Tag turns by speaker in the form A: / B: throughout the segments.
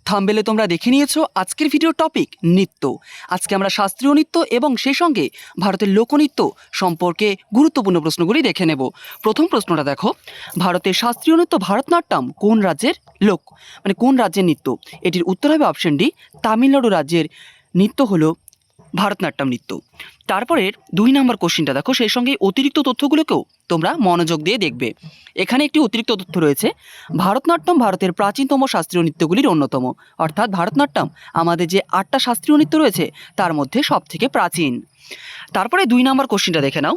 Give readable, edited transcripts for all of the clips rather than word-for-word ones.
A: থাম্বনেলে তোমরা দেখে নিয়েছো আজকের ভিডিও টপিক নৃত্য। আজকে আমরা শাস্ত্রীয় নৃত্য এবং সেই সঙ্গে ভারতের লোকনৃত্য সম্পর্কে গুরুত্বপূর্ণ প্রশ্নগুলি দেখে নেব। প্রথম প্রশ্নটা দেখো, ভারতের শাস্ত্রীয় নৃত্য ভারতনাট্যম কোন রাজ্যের কোন রাজ্যের নৃত্য? এটির উত্তর হবে অপশন ডি, তামিলনাড়ু রাজ্যের নৃত্য হলো ভারতনাট্যম নৃত্য। তারপরের 2 নম্বর কোশ্চিনটা দেখো, সেই সঙ্গে অতিরিক্ত তথ্যগুলোকেও তোমরা মনোযোগ দিয়ে দেখবে। এখানে একটি অতিরিক্ত তথ্য রয়েছে, ভারতনাট্যম ভারতের প্রাচীনতম শাস্ত্রীয় নৃত্যগুলির অন্যতম। অর্থাৎ ভারতনাট্যম আমাদের যে 8টা শাস্ত্রীয় নৃত্য রয়েছে তার মধ্যে সবথেকে প্রাচীন। তারপরে 2 নম্বর কোশ্চিনটা দেখে নাও,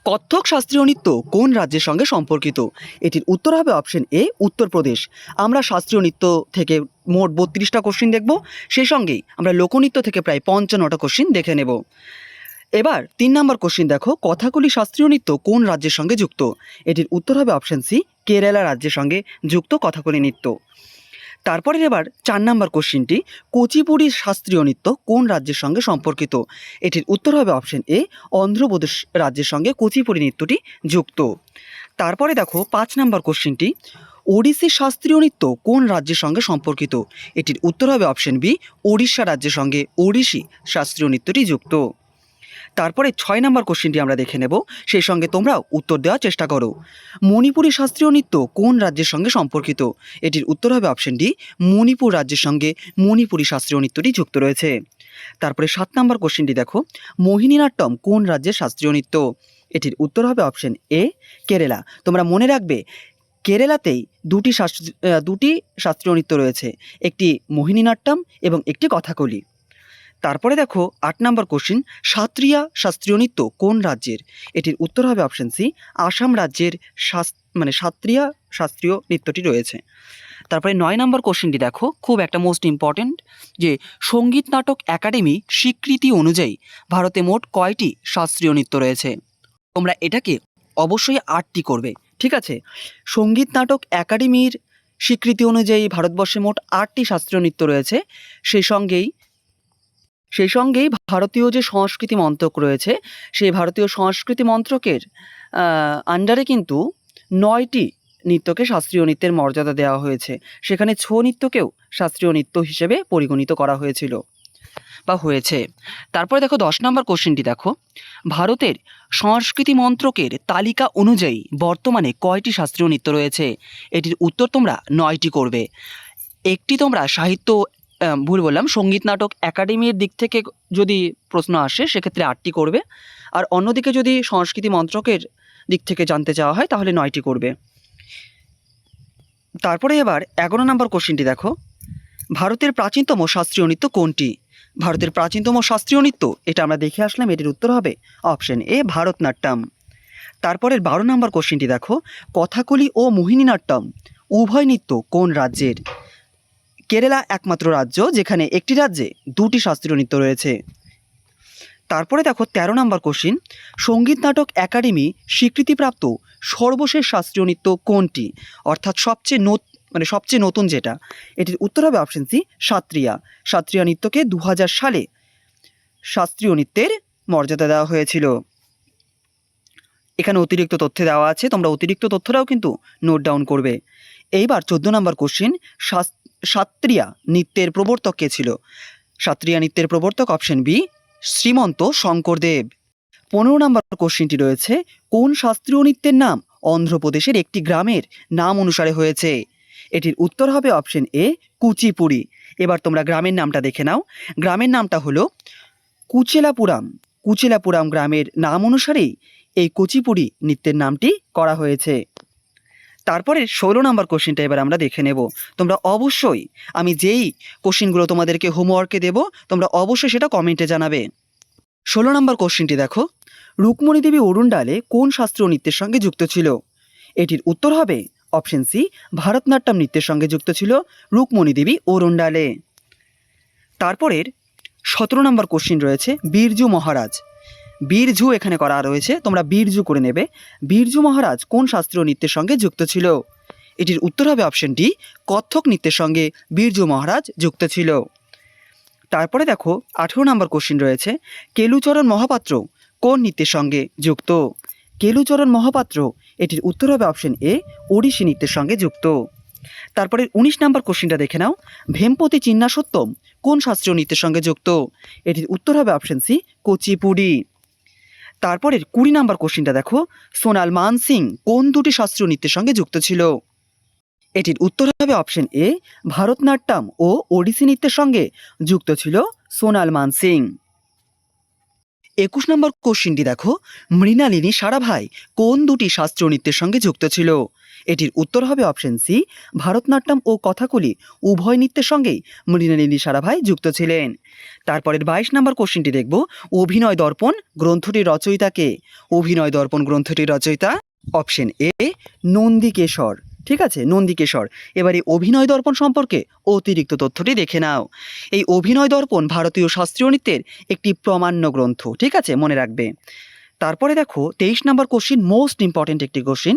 A: কত্থক শাস্ত্রীয় নৃত্য কোন রাজ্যের সঙ্গে সম্পর্কিত? এটির উত্তর হবে অপশন এ, উত্তরপ্রদেশ। আমরা শাস্ত্রীয় নৃত্য থেকে মোট 32টা কোশ্চিন দেখব, সেই সঙ্গেই আমরা লোকনৃত্য থেকে প্রায় 55টা কোশ্চিন দেখে নেব। এবার 3 নম্বর কোশ্চিন দেখো, কথাকলি শাস্ত্রীয় নৃত্য কোন রাজ্যের সঙ্গে যুক্ত? এটির উত্তর হবে অপশন সি, কেরালা রাজ্যের সঙ্গে যুক্ত কথাকলি নৃত্য। তারপরে এবার 4 নম্বর কোশ্চিনটি, কুচিপুড়ি শাস্ত্রীয় নৃত্য কোন রাজ্যের সঙ্গে সম্পর্কিত? এটির উত্তর হবে অপশন এ, অন্ধ্রপ্রদেশ রাজ্যের সঙ্গে কুচিপুড়ি নৃত্যটি যুক্ত। তারপরে দেখো 5 নম্বর কোশ্চিনটি, ওড়িশি শাস্ত্রীয় নৃত্য কোন রাজ্যের সঙ্গে সম্পর্কিত? এটির উত্তর হবে অপশন বি, ওড়িশা রাজ্যের সঙ্গে ওড়িশি শাস্ত্রীয় নৃত্যটি যুক্ত। তারপরে 6 নম্বর কোশ্চিনটি আমরা দেখে নেব, সেই সঙ্গে তোমরাও উত্তর দেওয়ার চেষ্টা করো। মণিপুরী শাস্ত্রীয় নৃত্য কোন রাজ্যের সঙ্গে সম্পর্কিত? এটির উত্তর হবে অপশন ডি, মণিপুর রাজ্যের সঙ্গে মণিপুরী শাস্ত্রীয় নৃত্যটি যুক্ত রয়েছে। তারপরে 7 নম্বর কোশ্চিনটি দেখো, মোহিনীনাট্যম কোন রাজ্যের শাস্ত্রীয় নৃত্য? এটির উত্তর হবে অপশন এ, কেরালা। তোমরা মনে রাখবে, কেরালাতেই দুটি শাস্ত্রীয় নৃত্য রয়েছে, একটি মোহিনীনাট্যম এবং একটি কথাকলি। তারপরে দেখো 8 নম্বর কোশ্চিন, সাত্রিয়া শাস্ত্রীয় নৃত্য কোন রাজ্যের? এটির উত্তর হবে অপশন সি, আসাম রাজ্যের সাত্রিয়া শাস্ত্রীয় নৃত্যটি রয়েছে। তারপরে 9 নম্বর কোশ্চিনটি দেখো, খুব একটা মোস্ট ইম্পর্ট্যান্ট, যে সঙ্গীত নাটক একাডেমি স্বীকৃতি অনুযায়ী ভারতে মোট কয়টি শাস্ত্রীয় নৃত্য রয়েছে? তোমরা এটাকে অবশ্যই 8টি করবে, ঠিক আছে? সঙ্গীত নাটক একাডেমির স্বীকৃতি অনুযায়ী ভারতবর্ষে মোট 8টি শাস্ত্রীয় নৃত্য রয়েছে। সেই সঙ্গেই ভারতীয় যে সংস্কৃতি মন্ত্রক রয়েছে, সেই ভারতীয় সংস্কৃতি মন্ত্রকের আন্ডারে কিন্তু 9টি নৃত্যকে শাস্ত্রীয় নৃত্যের মর্যাদা দেওয়া হয়েছে। সেখানে ছৌ নৃত্যকেও শাস্ত্রীয় নৃত্য হিসেবে পরিগণিত করা হয়েছিল বা হয়েছে। তারপরে দেখো 10 নম্বর কোশ্চেনটি দেখো, ভারতের সংস্কৃতি মন্ত্রকের তালিকা অনুযায়ী বর্তমানে কয়টি শাস্ত্রীয় নৃত্য রয়েছে? এটির উত্তর তোমরা 9টি করবে। একটি তোমরা সঙ্গীত নাটক একাডেমির দিক থেকে যদি প্রশ্ন আসে সেক্ষেত্রে 8টি করবে, আর অন্যদিকে যদি সংস্কৃতি মন্ত্রকের দিক থেকে জানতে চাওয়া হয় তাহলে 9টি করবে। তারপরে এবার 11 নম্বর কোশ্চেনটি দেখো, ভারতের প্রাচীনতম শাস্ত্রীয় নৃত্য কোনটি? ভারতের প্রাচীনতম শাস্ত্রীয় নৃত্য, এটা আমরা দেখে আসলাম, এটির উত্তর হবে অপশন এ, ভারতনাট্যম। তারপরের 12 নম্বর কোশ্চেনটি দেখো, কথাকলি ও মোহিনীনাট্যম উভয় নৃত্য কোন রাজ্যের? কেরালা একমাত্র রাজ্য যেখানে একটি রাজ্যে 2টি শাস্ত্রীয় নৃত্য রয়েছে। তারপরে দেখো 13 নম্বর কোশ্চিন, সঙ্গীত নাটক একাডেমি স্বীকৃতিপ্রাপ্ত সর্বশেষ শাস্ত্রীয় নৃত্য কোনটি? অর্থাৎ সবচেয়ে নতুন যেটা, এটির উত্তর হবে অপশন সি, সাত্রিয়া নৃত্যকে 2000 সালে শাস্ত্রীয় নৃত্যের মর্যাদা দেওয়া হয়েছিল। এখানে অতিরিক্ত তথ্য দেওয়া আছে, তোমরা অতিরিক্ত তথ্যটাও কিন্তু নোট ডাউন করবে। এইবার 14 নম্বর কোশ্চিন, সাত্রিয়া নৃত্যের প্রবর্তক কে ছিল? সাত্রিয়া নৃত্যের প্রবর্তক অপশন বি, শ্রীমন্ত শঙ্করদেব। 15 নম্বর কোশ্চিনটি রয়েছে, কোন শাস্ত্রীয় নৃত্যের নাম অন্ধ্রপ্রদেশের একটি গ্রামের নাম অনুসারে হয়েছে? এটির উত্তর হবে অপশন এ, কুচিপুড়ি। এবার তোমরা গ্রামের নামটা দেখে নাও। গ্রামের নামটা হলো কুচেলাপুরাম গ্রামের নাম অনুসারেই এই কুচিপুড়ি নৃত্যের নামটি করা হয়েছে। তারপরে 16 নম্বর কোশ্চিনটা এবার আমরা দেখে নেব। তোমরা অবশ্যই, আমি যেই কোশ্চিনগুলো তোমাদেরকে হোমওয়ার্কে দেব, তোমরা অবশ্যই সেটা কমেন্টে জানাবে। 16 নম্বর কোশ্চিনটি দেখো, রুক্মণী দেবী অরুণডালে কোন শাস্ত্রীয় নৃত্যের সঙ্গে যুক্ত ছিল? এটির উত্তর হবে অপশন সি, ভারতনাট্যম নৃত্যের সঙ্গে যুক্ত ছিল রুক্মণী দেবী অরুণডালে। তারপরের 17 নম্বর কোশ্চিন রয়েছে, বীরজু এখানে করা রয়েছে, তোমরা বীরজু করে নেবে। বীরজু মহারাজ কোন শাস্ত্রীয় নৃত্যের সঙ্গে যুক্ত ছিল? এটির উত্তর হবে অপশন ডি, কত্থক নৃত্যের সঙ্গে বীরজু মহারাজ যুক্ত ছিল। তারপরে দেখো 18 নম্বর কোশ্চিন রয়েছে, কেলুচরণ মহাপাত্র কোন নৃত্যের সঙ্গে যুক্ত? কেলুচরণ মহাপাত্র, এটির উত্তর হবে অপশন এ, ওড়িশি নৃত্যের সঙ্গে যুক্ত। তারপরে 19 নাম্বার কোশ্চেনটা দেখে নাও, ভেমপতি চিন্নাসত্তম কোন শাস্ত্রীয় নৃত্যের সঙ্গে যুক্ত? এটির উত্তর হবে অপশন সি, কুচিপুড়ি। তারপরের 20 নাম্বার কোশ্চেনটা দেখো, সোনাল মানসিং কোন দুটি শাস্ত্রীয় নৃত্যের সঙ্গে যুক্ত ছিল? এটির উত্তর হবে অপশন এ, ভারতনাট্যম ও ওড়িশি নৃত্যের সঙ্গে যুক্ত ছিল সোনাল মানসিং। 21 নম্বর কোশ্চেনটি দেখো, মৃণালিনী সারাভাই কোন দুটি শাস্ত্রীয় নৃত্যের সঙ্গে যুক্ত ছিল? এটির উত্তর হবে অপশন সি, ভারতনাট্যম ও কথাকলি উভয় নৃত্যের সঙ্গেই মৃণালিনী সারাভাই যুক্ত ছিলেন। তারপরের 22 নম্বর কোশ্চেনটি দেখব, অভিনয় দর্পণ গ্রন্থটির রচয়িতাকে? অভিনয় দর্পণ গ্রন্থটির রচয়িতা অপশন এ, নন্দিকেশর। ঠিক আছে, নন্দিকেশর। এবারে অভিনয় দর্পণ সম্পর্কে অতিরিক্ত তথ্যটি দেখে নাও। এই অভিনয় দর্পণ ভারতীয় শাস্ত্রীয় নৃত্যের একটি প্রামাণ্য গ্রন্থ। ঠিক আছে, মনে রাখবে। তারপরে দেখো 23 নম্বর কোশ্চিন, মোস্ট ইম্পর্টেন্ট একটি কোশ্চিন,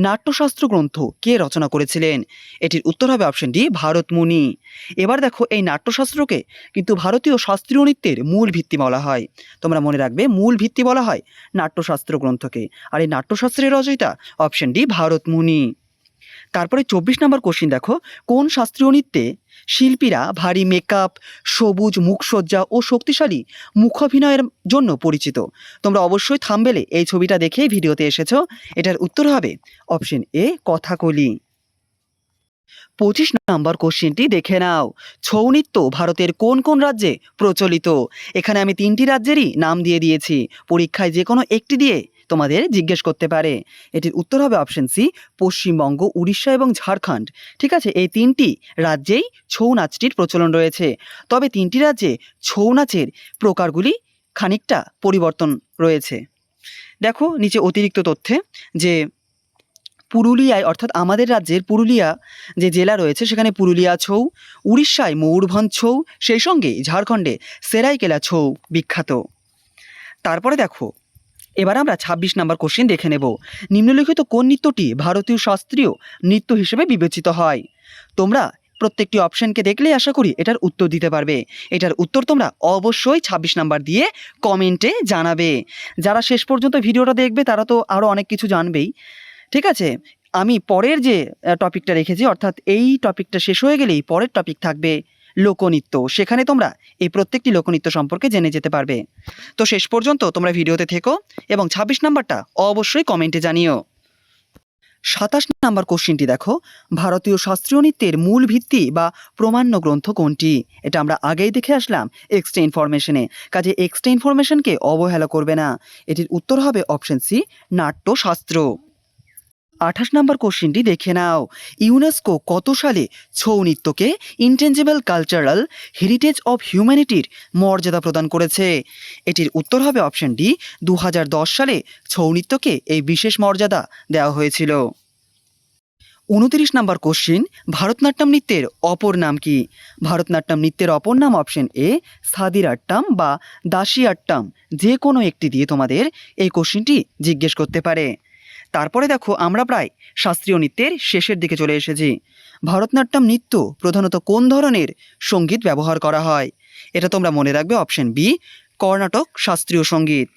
A: নাট্যশাস্ত্র গ্রন্থ কে রচনা করেছিলেন? এটির উত্তর হবে অপশন ডি, ভারতমুনি। এবার দেখো এই নাট্যশাস্ত্রকে কিন্তু ভারতীয় শাস্ত্রীয় নৃত্যের মূল ভিত্তি বলা হয়। তোমরা মনে রাখবে, মূল ভিত্তি বলা হয় নাট্যশাস্ত্র গ্রন্থকে। আর এই নাট্যশাস্ত্রের রচয়িতা অপশন ডি, ভারতমুনি। তারপরে 24 নম্বর কোশ্চিন দেখো, কোন শাস্ত্রীয় নৃত্যে শিল্পীরা ভারী মেকআপ, সবুজ মুখসজ্জা ও শক্তিশালী মুখাভিনয়ের জন্য পরিচিত? তোমরা অবশ্যই থাম্বনেলে এই ছবিটা দেখেই ভিডিওতে এসেছো। এটার উত্তর হবে অপশন এ, কথাকলি। 25 নম্বর কোশ্চেনটি দেখে নাও, ছৌ নৃত্য ভারতের কোন কোন রাজ্যে প্রচলিত? এখানে আমি 3টি রাজ্যেরই নাম দিয়ে দিয়েছি, পরীক্ষায় যে কোনো একটি দিয়ে তোমাদের জিজ্ঞেস করতে পারে। এটির উত্তর হবে অপশন সি, পশ্চিমবঙ্গ, উড়িষ্যা এবং ঝাড়খণ্ড। ঠিক আছে, এই 3টি রাজ্যেই ছৌ নাচটির প্রচলন রয়েছে। তবে 3টি রাজ্যে ছৌ নাচের প্রকারগুলি খানিকটা পরিবর্তন রয়েছে। দেখো নিচে অতিরিক্ত তথ্যে যে পুরুলিয়ায়, অর্থাৎ আমাদের রাজ্যের পুরুলিয়া যে জেলা রয়েছে সেখানে পুরুলিয়া ছৌ, উড়িষ্যায় ময়ূরভঞ্জ ছৌ, সেই সঙ্গে ঝাড়খণ্ডে সেরাইকেলা ছৌ বিখ্যাত। তারপরে দেখো এবার আমরা 26 নম্বর কোশ্চেন দেখে নেব, নিম্নলিখিত কোন নৃত্যটি ভারতীয় শাস্ত্রীয় নৃত্য হিসেবে বিবেচিত হয়? তোমরা প্রত্যেকটি অপশনকে দেখলেই আশা করি এটার উত্তর দিতে পারবে। এটার উত্তর তোমরা অবশ্যই 26 নাম্বার দিয়ে কমেন্টে জানাবে। যারা শেষ পর্যন্ত ভিডিওটা দেখবে তারা তো আরও অনেক কিছু জানবেই। ঠিক আছে, আমি পরের যে টপিকটা রেখেছি, অর্থাৎ এই টপিকটা শেষ হয়ে গেলেই পরের টপিক থাকবে লোকনৃত্য। সেখানে তোমরা এই প্রত্যেকটি লোকনৃত্য সম্পর্কে জেনে যেতে পারবে। তো শেষ পর্যন্ত তোমরা ভিডিওতে থেকো এবং 26 নাম্বারটা অবশ্যই কমেন্টে জানিও। 27 নাম্বার কোশ্চেনটি দেখো, ভারতীয় শাস্ত্রীয় নৃত্যের মূল ভিত্তি বা প্রামাণ্য গ্রন্থ কোনটি? এটা আমরা আগেই দেখে আসলাম এক্সট্রা ইনফরমেশনে, কাজে এক্সট্রা ইনফরমেশনকে অবহেলা করবে না। এটির উত্তর হবে অপশন সি, নাট্যশাস্ত্র। 28 নম্বর কোশ্চেনটি দেখে নাও, ইউনেস্কো কত সালে ছৌ নৃত্যকে ইনটেঞ্জিবল কালচারাল হেরিটেজ অফ হিউম্যানিটির মর্যাদা প্রদান করেছে? এটির উত্তর হবে অপশন ডি, 2010 সালে ছৌ নৃত্যকে এই বিশেষ মর্যাদা দেওয়া হয়েছিল। 29 নম্বর কোশ্চিন, ভারতনাট্যম নৃত্যের অপর নাম কি? ভারতনাট্যম নৃত্যের অপর নাম অপশন এ, সাদিরাট্টম বা দাসিয়াট্টম। যে কোনো একটি দিয়ে তোমাদের এই কোশ্চিনটি জিজ্ঞেস করতে পারে। তারপরে দেখো আমরা প্রায় শাস্ত্রীয় নৃত্যের শেষের দিকে চলে এসেছি। ভারতনাট্যম নৃত্য প্রধানত কোন ধরনের সঙ্গীত ব্যবহার করা হয়? এটা তোমরা মনে রাখবে অপশন বি, কর্ণাটক শাস্ত্রীয় সঙ্গীত।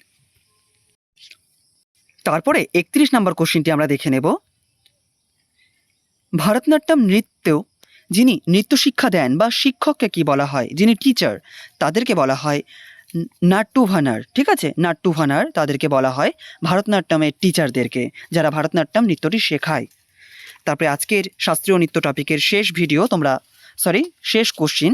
A: তারপরে 31 নম্বর কোশ্চিনটি আমরা দেখে নেব, ভারতনাট্যম নৃত্য যিনি নৃত্য শিক্ষা দেন বা শিক্ষককে কি বলা হয়? যিনি টিচার তাদেরকে বলা হয় নাট্যুভানার। ঠিক আছে, নাট্যুভানার তাদেরকে বলা হয় ভারতনাট্যমের টিচারদেরকে, যারা ভারতনাট্যম নৃত্যটি শেখায়। তারপরে আজকের শাস্ত্রীয় নৃত্য টপিকের শেষ ভিডিও শেষ কোশ্চিন,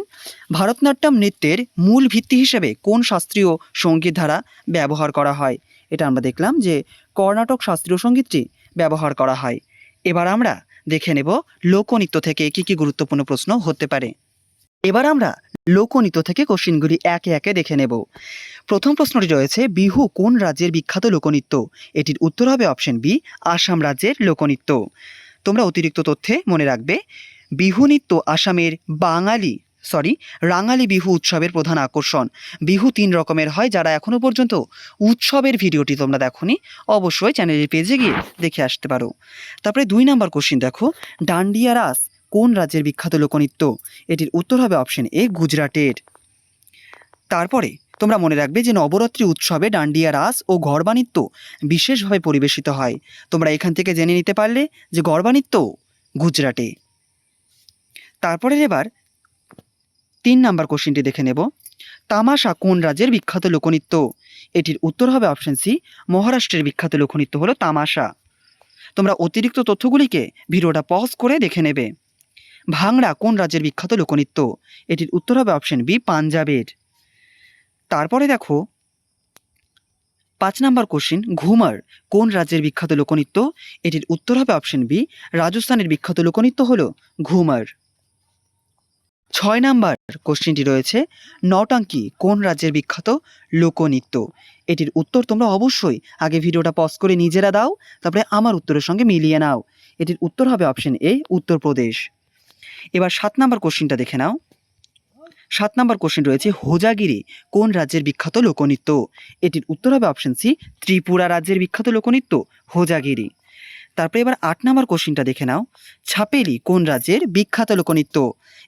A: ভারতনাট্যম নৃত্যের মূল ভিত্তি হিসেবে কোন শাস্ত্রীয় সঙ্গীত ধারা ব্যবহার করা হয়? এটা আমরা দেখলাম যে কর্ণাটক শাস্ত্রীয় সঙ্গীতটি ব্যবহার করা হয়। এবার আমরা দেখে নেব লোকনৃত্য থেকে কি কি গুরুত্বপূর্ণ প্রশ্ন হতে পারে। এবার আমরা লোকনৃত্য থেকে কোশ্চিনগুলি একে একে দেখে নেব। প্রথম প্রশ্নটি রয়েছে, বিহু কোন রাজ্যের বিখ্যাত লোকনৃত্য? এটির উত্তর হবে অপশন বি, আসাম রাজ্যের লোকনৃত্য। তোমরা অতিরিক্ত তথ্যে মনে রাখবে, বিহু নৃত্য আসামের রাঙালি বিহু উৎসবের প্রধান আকর্ষণ। বিহু 3 রকমের হয়, যারা এখনও পর্যন্ত উৎসবের ভিডিওটি তোমরা দেখোনি অবশ্যই চ্যানেলের পেজে গিয়ে দেখে আসতে পারো। তারপরে 2 নম্বর কোশ্চিন দেখো, ডান্ডিয়া রাস কোন রাজ্যের বিখ্যাত লোকনৃত্য? এটির উত্তর হবে অপশন এ, গুজরাটের। তারপরে তোমরা মনে রাখবে যে নবরাত্রি উৎসবে ডান্ডিয়া রাস ও গরবা নৃত্য বিশেষভাবে পরিবেশিত হয়। তোমরা এখান থেকে জেনে নিতে পারলে যে গরবা নৃত্য গুজরাটে। তারপরে এবার 3 নাম্বার কোশ্চেনটি দেখে নেব। তামাশা কোন রাজ্যের বিখ্যাত লোকনৃত্য? এটির উত্তর হবে অপশন সি, মহারাষ্ট্রের বিখ্যাত লোকনৃত্য হলো তামাশা। তোমরা অতিরিক্ত তথ্যগুলিকে ভিডিওটা পজ করে দেখে নেবে। ভাংড়া কোন রাজ্যের বিখ্যাত লোকনৃত্য? এটির উত্তর হবে অপশন বি, পাঞ্জাবের। তারপরে দেখো 5 নাম্বার কোশ্চেন, ঘুমার কোন রাজ্যের বিখ্যাত লোকনৃত্য? এটির উত্তর হবে অপশন বি, রাজস্থানের বিখ্যাত লোকনৃত্য হলো ঘুমার। 6 নাম্বার কোশ্চেনটি রয়েছে, নৌটাঙ্কি কোন রাজ্যের বিখ্যাত লোকনৃত্য? এটির উত্তর তোমরা অবশ্যই আগে ভিডিওটা পজ করে নিজেরা দাও, তারপরে আমার উত্তরের সঙ্গে মিলিয়ে নাও। এটির উত্তর হবে অপশন এ, উত্তরপ্রদেশ। এবার 7 নাম্বার কোশ্চেনটা দেখে নাও। 7 নাম্বার কোশ্চেন রয়েছে, হোজাগিরি কোন রাজ্যের বিখ্যাত লোকনৃত্য? এটির উত্তর হবে অপশন সি, ত্রিপুরা রাজ্যের বিখ্যাত লোকনৃত্য হোজাগিরি। তারপরে এবার 8 নাম্বার কোশ্চেনটা দেখে নাও। ছাপেলি কোন রাজ্যের বিখ্যাত লোকনৃত্য?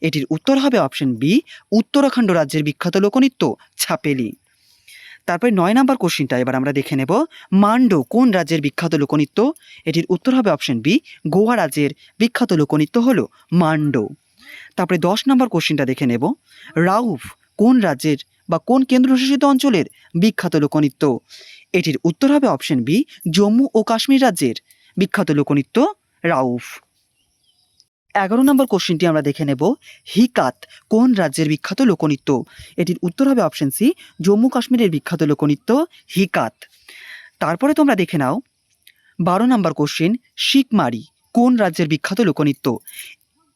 A: এটির উত্তর হবে অপশন বি, উত্তরাখণ্ড রাজ্যের বিখ্যাত লোকনৃত্য ছাপেলি। তারপরে 9 নাম্বার কোশ্চেনটা এবার আমরা দেখে নেব। মান্ডো কোন রাজ্যের বিখ্যাত লোকনৃত্য? এটির উত্তর হবে অপশন বি, গোয়া রাজ্যের বিখ্যাত লোকনৃত্য হলো মান্ডো। তারপরে 10 নাম্বার কোশ্চেনটা দেখে নেব। রাউফ কোন রাজ্যের বা কোন কেন্দ্রশাসিত অঞ্চলের বিখ্যাত লোকনৃত্য? এটির উত্তর হবে অপশন বি, জম্মু ও কাশ্মীর রাজ্যের বিখ্যাত লোকনৃত্য রাউফ। 11 নম্বর কোশ্চেনটি আমরা দেখে নেব। হিকাত কোন রাজ্যের বিখ্যাত লোকনৃত্য? এটির উত্তর হবে অপশন সি, জম্মু কাশ্মীরের বিখ্যাত লোকনৃত্য হিকাত। তারপরে তোমরা দেখে নাও 12 নম্বর কোশ্চেন, শিকমারি কোন রাজ্যের বিখ্যাত লোকনৃত্য?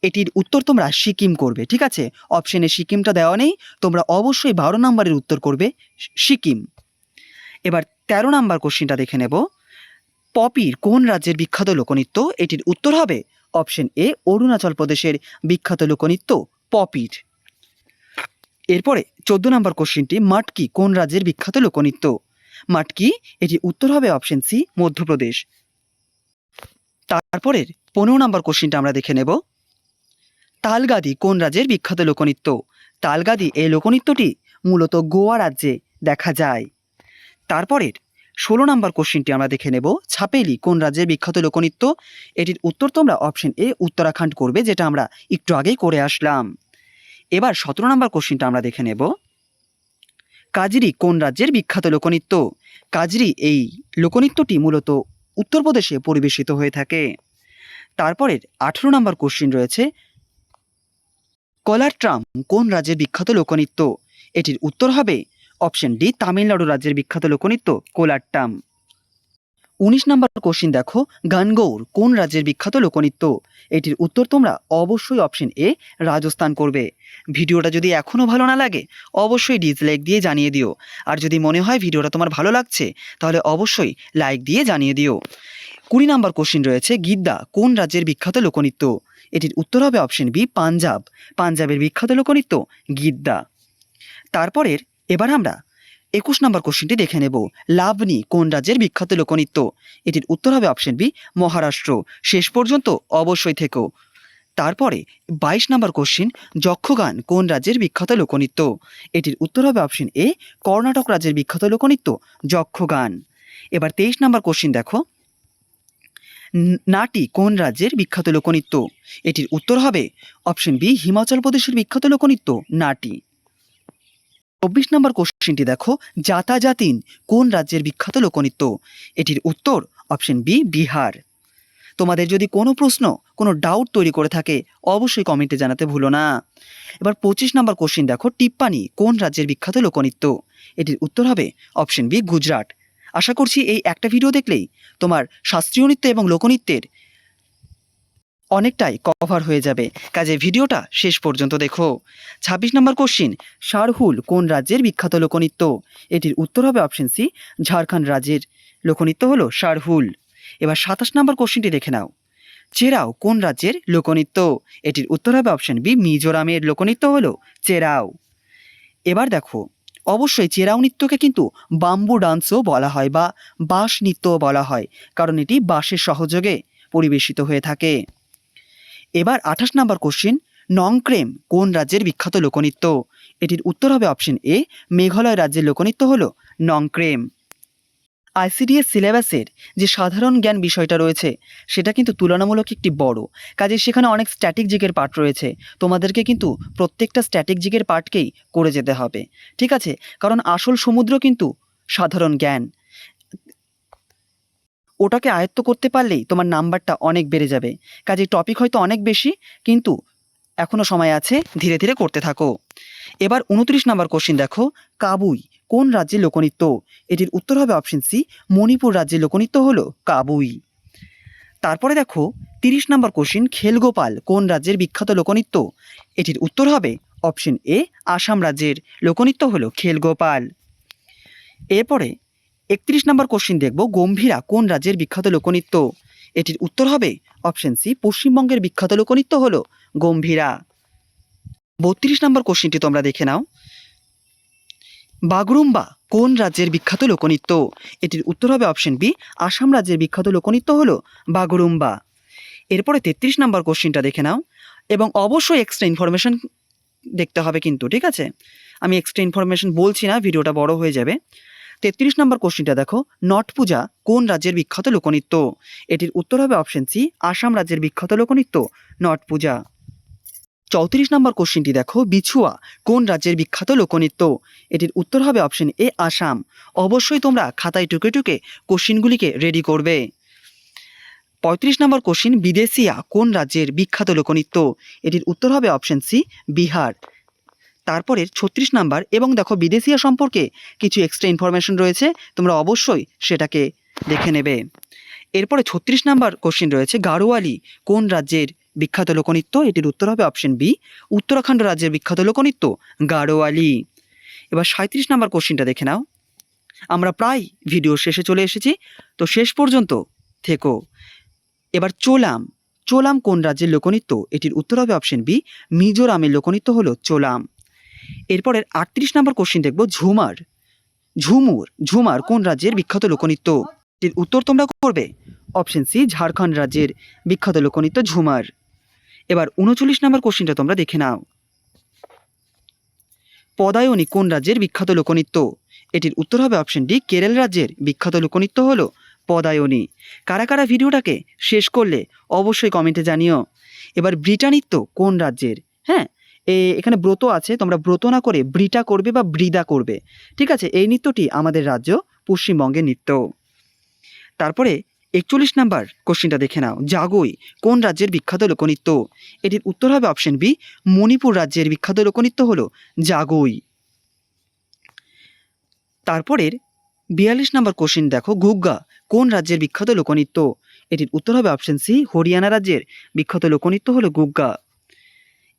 A: এটির উত্তর তোমরা সিকিম করবে, ঠিক আছে? অপশনে সিকিমটা দেওয়া নেই, তোমরা অবশ্যই 12 নম্বরের উত্তর করবে সিকিম। এবার 13 নম্বর কোশ্চেনটা দেখে নেব। পপির কোন রাজ্যের বিখ্যাত লোকনৃত্য? এটির উত্তর হবে অপশন এ, অরুণাচল প্রদেশের বিখ্যাত লোকনৃত্য পপির। এরপরে 14 নম্বর কোশ্চেনটি, মাটকি কোন রাজ্যের বিখ্যাত লোকনৃত্য? মাটকি, এটির উত্তর হবে অপশন সি, মধ্যপ্রদেশ। তারপরের 15 নম্বর কোশ্চেনটা আমরা দেখে নেব। তালগাদি কোন রাজ্যের বিখ্যাত লোকনৃত্য? তালগাদি এই লোকনৃত্যটি মূলত গোয়া রাজ্যে দেখা যায়। তারপরের 16 নম্বর কোশ্চেনটি আমরা দেখে নেব। ছাপেলি কোন রাজ্যের বিখ্যাত লোকনৃত্য? এটির উত্তর তোমরা অপশন এ, উত্তরাখণ্ড করবে, যেটা আমরা একটু আগেই করে আসলাম। এবার 17 নম্বর কোশ্চেনটা আমরা দেখে নেব। কাজরি কোন রাজ্যের বিখ্যাত লোকনৃত্য? কাজরি এই লোকনৃত্যটি মূলত উত্তরপ্রদেশে পরিবেশিত হয়ে থাকে। তারপরের 18 নম্বর কোশ্চেন রয়েছে, কলাট্রাম কোন রাজ্যের বিখ্যাত লোকনৃত্য? এটির উত্তর হবে অপশন ডি, তামিলনাড়ু রাজ্যের বিখ্যাত লোকনৃত্য কোলাট্টাম। 19 নম্বর কোশ্চেন দেখো, গানগৌর কোন রাজ্যের বিখ্যাত লোকনৃত্য? এটির উত্তর তোমরা অবশ্যই অপশন এ, রাজস্থান করবে। ভিডিওটা যদি এখনও ভালো না লাগে অবশ্যই ডিসলাইক দিয়ে জানিয়ে দিও, আর যদি মনে হয় ভিডিওটা তোমার ভালো লাগছে তাহলে অবশ্যই লাইক দিয়ে জানিয়ে দিও। 20 নম্বর কোশ্চেন রয়েছে, গিদ্দা কোন রাজ্যের বিখ্যাত লোকনৃত্য? এটির উত্তর হবে অপশন বি, পাঞ্জাব। পাঞ্জাবের বিখ্যাত লোকনৃত্য গিদ্দা। তারপরের এবার আমরা 21 নম্বর কোশ্চেনটি দেখে নেব। লাবণী কোন রাজ্যের বিখ্যাত লোকনৃত্য? এটির উত্তর হবে অপশন বি, মহারাষ্ট্র। শেষ পর্যন্ত অবশ্যই থেকো। তারপরে 22 নম্বর কোশ্চেন, যক্ষগান কোন রাজ্যের বিখ্যাত লোকনৃত্য? এটির উত্তর হবে অপশন এ, কর্ণাটক রাজ্যের বিখ্যাত লোকনৃত্য যক্ষগান। এবার 23 নম্বর কোশ্চেন দেখো, নাটি কোন রাজ্যের বিখ্যাত লোকনৃত্য? এটির উত্তর হবে অপশন বি, হিমাচল প্রদেশের বিখ্যাত লোকনৃত্য নাটি। 24 নম্বর কোশ্চেনটি দেখো, জাতাজাতিন কোন রাজ্যের বিখ্যাত লোকনৃত্য? এটির উত্তর অপশন বি, বিহার। তোমাদের যদি কোনো প্রশ্ন, কোনো ডাউট তৈরি করে থাকে অবশ্যই কমেন্টে জানাতে ভুলো না। এবার 25 নম্বর কোশ্চেন দেখো, টিপ্পানি কোন রাজ্যের বিখ্যাত লোকনৃত্য? এটির উত্তর হবে অপশন বি, গুজরাট। আশা করছি এই একটা ভিডিও দেখলেই তোমার শাস্ত্রীয় নৃত্য এবং লোকনৃত্যের অনেকটাই কভার হয়ে যাবে, কাজে ভিডিওটা শেষ পর্যন্ত দেখো। 26 নম্বর কোশ্চিন, শারহুল কোন রাজ্যের বিখ্যাত লোকনৃত্য? এটির উত্তর হবে অপশন সি, ঝাড়খণ্ড রাজ্যের লোকনৃত্য হলো শারহুল। এবার 27 নম্বর কোশ্চিনটি দেখে নাও। চেরাও কোন রাজ্যের লোকনৃত্য? এটির উত্তর হবে অপশন বি, মিজোরামের লোকনৃত্য হলো চেরাও। এবার দেখো, অবশ্যই চেরাও নৃত্যকে কিন্তু বাম্বু ডান্সও বলা হয় বা বাঁশ নৃত্যও বলা হয়, কারণ এটি বাঁশের সহযোগে পরিবেশিত হয়ে থাকে। এবার 28 নম্বর কোশ্চিন, নংক্রেম কোন রাজ্যের বিখ্যাত লোকনৃত্য? এটির উত্তর হবে অপশন এ, মেঘালয় রাজ্যের লোকনৃত্য হলো নংক্রেম। আইসিডিএস সিলেবাসের যে সাধারণ জ্ঞান বিষয়টা রয়েছে সেটা কিন্তু তুলনামূলক একটি বড়, কাজে সেখানে অনেক স্ট্যাটিক জিকের পার্ট রয়েছে। তোমাদেরকে কিন্তু প্রত্যেকটা স্ট্যাটিক জিকের পার্টকেই করে যেতে হবে, ঠিক আছে? কারণ আসল সমুদ্র কিন্তু সাধারণ জ্ঞান, ওটাকে আয়ত্ত করতে পারলেই তোমার নাম্বারটা অনেক বেড়ে যাবে। কাজে টপিক হয়তো অনেক বেশি, কিন্তু এখনও সময় আছে, ধীরে ধীরে করতে থাকো। এবার 29 নম্বর কোশ্চিন দেখো, কাবুই কোন রাজ্যের লোকনৃত্য? এটির উত্তর হবে অপশন সি, মণিপুর রাজ্যের লোকনৃত্য হলো কাবুই। তারপরে দেখো 30 নম্বর কোশ্চিন, খেলগোপাল কোন রাজ্যের বিখ্যাত লোকনৃত্য? এটির উত্তর হবে অপশন এ, আসাম রাজ্যের লোকনৃত্য হলো খেলগোপাল। এরপরে 31 নম্বর কোশ্চিন দেখব, গম্ভীরা কোন রাজ্যের বিখ্যাত লোকনৃত্য? এটির উত্তর হবে অপশন সি, পশ্চিমবঙ্গের বিখ্যাত লোকনৃত্য হলো গম্ভীরা। 32 নম্বর কোশ্চিনটি তোমরা দেখে নাও, বাগরুম্বা কোন রাজ্যের বিখ্যাত লোকনৃত্য? এটির উত্তর হবে অপশন বি, আসাম রাজ্যের বিখ্যাত লোকনৃত্য হলো বাগরুম্বা। এরপরে 33 নম্বর কোশ্চিনটা দেখে নাও, এবং অবশ্যই এক্সট্রা ইনফরমেশন দেখতে হবে কিন্তু, ঠিক আছে? আমি এক্সট্রা ইনফরমেশন বলছি না, ভিডিওটা বড় হয়ে যাবে। 33 নম্বর কোশ্চিনটা দেখো, নট পূজা কোন রাজ্যের বিখ্যাত লোকনৃত্য? এটির উত্তর হবে অপশন সি, আসাম রাজ্যের বিখ্যাত লোকনৃত্য নট পূজা। 34 নম্বর কোশ্চিনটি দেখো, বিছুয়া কোন রাজ্যের বিখ্যাত লোকনৃত্য? এটির উত্তর হবে অপশন এ, আসাম। অবশ্যই তোমরা খাতায় টুকে টুকে কোশ্চিনগুলিকে রেডি করবে। 35 নম্বর কোশ্চিন, বিদেশিয়া কোন রাজ্যের বিখ্যাত লোকনৃত্য? এটির উত্তর হবে অপশন সি, বিহার। তারপরের 36 নাম্বার, এবং দেখো বিদেশিয়া সম্পর্কে কিছু এক্সট্রা ইনফরমেশন রয়েছে, তোমরা অবশ্যই সেটাকে দেখে নেবে। এরপরে 36 নাম্বার কোশ্চিন রয়েছে, গাড়োয়ালি কোন রাজ্যের বিখ্যাত লোকনৃত্য? এটির উত্তর হবে অপশন বি, উত্তরাখণ্ড রাজ্যের বিখ্যাত লোকনৃত্য গাড়োয়ালি। এবার 37 নাম্বার কোশ্চিনটা দেখে নাও, আমরা প্রায় ভিডিও শেষে চলে এসেছি, তো শেষ পর্যন্ত থেকো। এবার চোলাম কোন রাজ্যের লোকনৃত্য? এটির উত্তর হবে অপশন বি, মিজোরামের লোকনৃত্য হলো চোলাম। এরপরের 38 নম্বর কোশ্চিন দেখব, ঝুমার কোন রাজ্যের বিখ্যাত লোকনৃত্য? এর উত্তর তোমরা করবে অপশন সি, ঝাড়খণ্ড রাজ্যের বিখ্যাত লোকনৃত্য ঝুমার। এবার 39 নম্বর কোশ্চিনটা তোমরা দেখে নাও, পদায়নী কোন রাজ্যের বিখ্যাত লোকনৃত্য? এটির উত্তর হবে অপশন ডি, কেরল রাজ্যের বিখ্যাত লোকনৃত্য হলো পদায়নী। কারা কারা ভিডিওটাকে শেষ করলে অবশ্যই কমেন্টে জানিও। এবার ব্রিটা নৃত্য কোন রাজ্যের? হ্যাঁ, এখানে ব্রত আছে, তোমরা ব্রত না করে ব্রিটা করবে বা ব্রিদা করবে, ঠিক আছে? এই নৃত্যটি আমাদের রাজ্য পশ্চিমবঙ্গের নৃত্য। তারপরে 41 নাম্বার কোশ্চিনটা দেখে নাও, জাগোই কোন রাজ্যের বিখ্যাত লোকনৃত্য? এটির উত্তর হবে অপশন বি, মণিপুর রাজ্যের বিখ্যাত লোকনৃত্য হলো জাগোই। তারপরের 42 নাম্বার কোশ্চিন দেখো, গুগ্গা কোন রাজ্যের বিখ্যাত লোকনৃত্য? এটির উত্তর হবে অপশন সি, হরিয়ানা রাজ্যের বিখ্যাত লোকনৃত্য হলো গুগ্গা।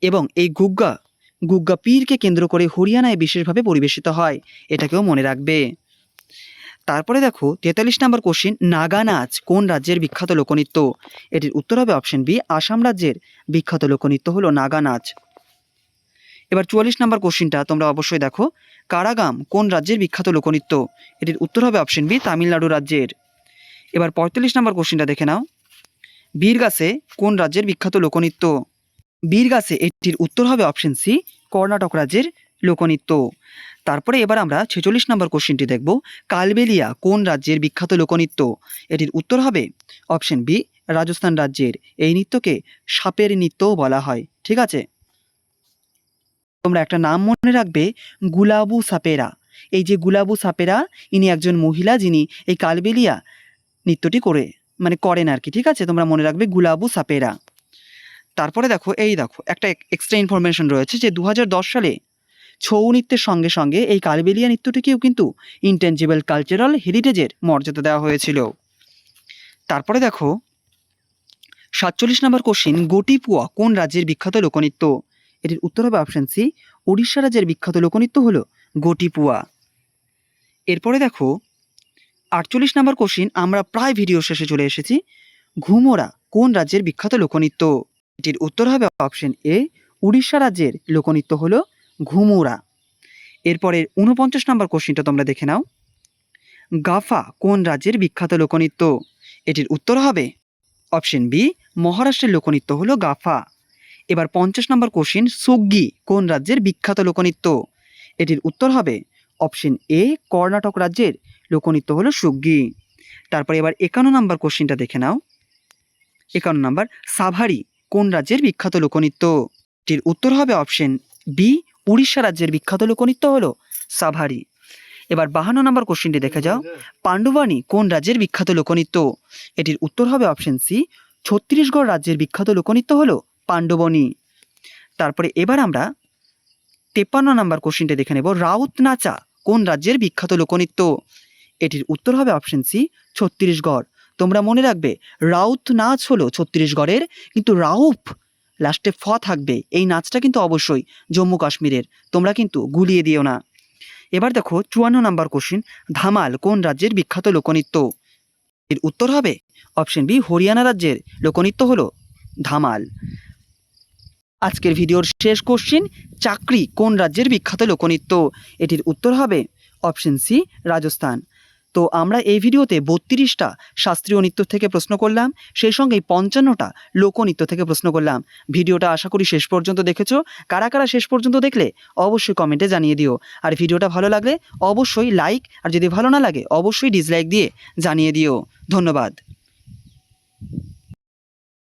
A: এবং এই গুগ্গা পীরকে কেন্দ্র করে হরিয়ানায় বিশেষভাবে পরিবেশিত হয়, এটাকেও মনে রাখবে। তারপরে দেখো 43 নম্বর কোশ্চিন, নাগা নাচ কোন রাজ্যের বিখ্যাত লোকনৃত্য? এটির উত্তর হবে অপশন বি, আসাম রাজ্যের বিখ্যাত লোকনৃত্য হলো নাগা নাচ। এবার 44 নম্বর কোশ্চিনটা তোমরা অবশ্যই দেখো, কারাগাম কোন রাজ্যের বিখ্যাত লোকনৃত্য? এটির উত্তর হবে অপশন বি, তামিলনাড়ু রাজ্যের। এবার 45 নম্বর কোশ্চিনটা দেখে নাও, বীরগাছে কোন রাজ্যের বিখ্যাত লোকনৃত্য? বীরগাছে এটির উত্তর হবে অপশন সি, কর্ণাটক রাজ্যের লোকনৃত্য। তারপরে এবার আমরা 46 নম্বর কোশ্চিনটি দেখব, কালবেলিয়া কোন রাজ্যের বিখ্যাত লোকনৃত্য? এটির উত্তর হবে অপশন বি, রাজস্থান রাজ্যের। এই নৃত্যকে সাপের নৃত্যও বলা হয়, ঠিক আছে? তোমরা একটা নাম মনে রাখবে, গুলাবু সাপেরা। এই যে গুলাবু সাপেরা, ইনি একজন মহিলা যিনি এই কালবেলিয়া নৃত্যটি করেন আর কি, ঠিক আছে? তোমরা মনে রাখবে গুলাবু সাপেরা। তারপরে দেখো একটা এক্সট্রা ইনফরমেশন রয়েছে যে 2010 সালে ছৌ নৃত্যের সঙ্গে সঙ্গে এই কালবেলিয়া নৃত্যটিকেও কিন্তু ইনটেনজিবল কালচারাল হেরিটেজের মর্যাদা দেওয়া হয়েছিল। তারপরে দেখো 47 নম্বর কোশ্চিন, গোটিপুয়া কোন রাজ্যের বিখ্যাত লোকনৃত্য? এটির উত্তর হবে অপশন সি, উড়িষ্যা রাজ্যের বিখ্যাত লোকনৃত্য হলো গোটিপুয়া। এরপরে দেখো 48 নম্বর কোশ্চিন, আমরা প্রায় ভিডিও শেষে চলে এসেছি, ঘুমোরা কোন রাজ্যের বিখ্যাত লোকনৃত্য? এটির উত্তর হবে অপশন এ, উড়িষ্যা রাজ্যের লোকনৃত্য হলো ঘুমুরা। এরপরের 49 নম্বর কোশ্চিনটা তোমরা দেখে নাও, গাফা কোন রাজ্যের বিখ্যাত লোকনৃত্য? এটির উত্তর হবে অপশন বি, মহারাষ্ট্রের লোকনৃত্য হলো গাফা। এবার 50 নম্বর কোশ্চিন, সুগ্গি কোন রাজ্যের বিখ্যাত লোকনৃত্য? এটির উত্তর হবে অপশন এ কর্ণাটক রাজ্যের লোকনৃত্য হলো সুগ্গি। তারপরে এবার 51 নম্বর কোশ্চিনটা দেখে নাও। 51 নম্বর, সাভারি কোন রাজ্যের বিখ্যাত লোকনৃত্য? এটির উত্তর হবে অপশন বি, উড়িষ্যা রাজ্যের বিখ্যাত লোকনৃত্য হলো সাভারি। এবার 52 নম্বর কোশ্চিনটি দেখে যাও। পাণ্ডবানী কোন রাজ্যের বিখ্যাত লোকনৃত্য? এটির উত্তর হবে অপশন সি, ছত্তিশগড় রাজ্যের বিখ্যাত লোকনৃত্য হলো পাণ্ডবনী। তারপরে এবার আমরা 53 নম্বর কোশ্চিনটা দেখে নেব। রাউত নাচা কোন রাজ্যের বিখ্যাত লোকনৃত্য? এটির উত্তর হবে অপশন সি, ছত্তিশগড়। তোমরা মনে রাখবে রাউত নাচ হলো ছত্তিশগড়ের, কিন্তু রাউফ লাস্টে ফ থাকবে, এই নাচটা কিন্তু অবশ্যই জম্মু কাশ্মীরের, তোমরা কিন্তু গুলিয়ে দিও না। এবার দেখো 54 নম্বর কোশ্চিন, ধামাল কোন রাজ্যের বিখ্যাত লোকনৃত্য? এর উত্তর হবে অপশন বি, হরিয়ানা রাজ্যের লোকনৃত্য হলো ধামাল। আজকের ভিডিওর শেষ কোশ্চিন, চাকরি কোন রাজ্যের বিখ্যাত লোকনৃত্য? এটির উত্তর হবে অপশন সি, রাজস্থান। তো আমরা এই ভিডিওতে 32টা শাস্ত্রীয় নৃত্য থেকে প্রশ্ন করলাম, সেই সঙ্গেই 55টা লোকনৃত্য থেকে প্রশ্ন করলাম। ভিডিওটা আশা করি শেষ পর্যন্ত দেখেছো। কারা কারা শেষ পর্যন্ত দেখলে অবশ্যই কমেন্টে জানিয়ে দিও। আর ভিডিওটা ভালো লাগলে অবশ্যই লাইক, আর যদি ভালো না লাগে অবশ্যই ডিসলাইক দিয়ে জানিয়ে দিও। ধন্যবাদ।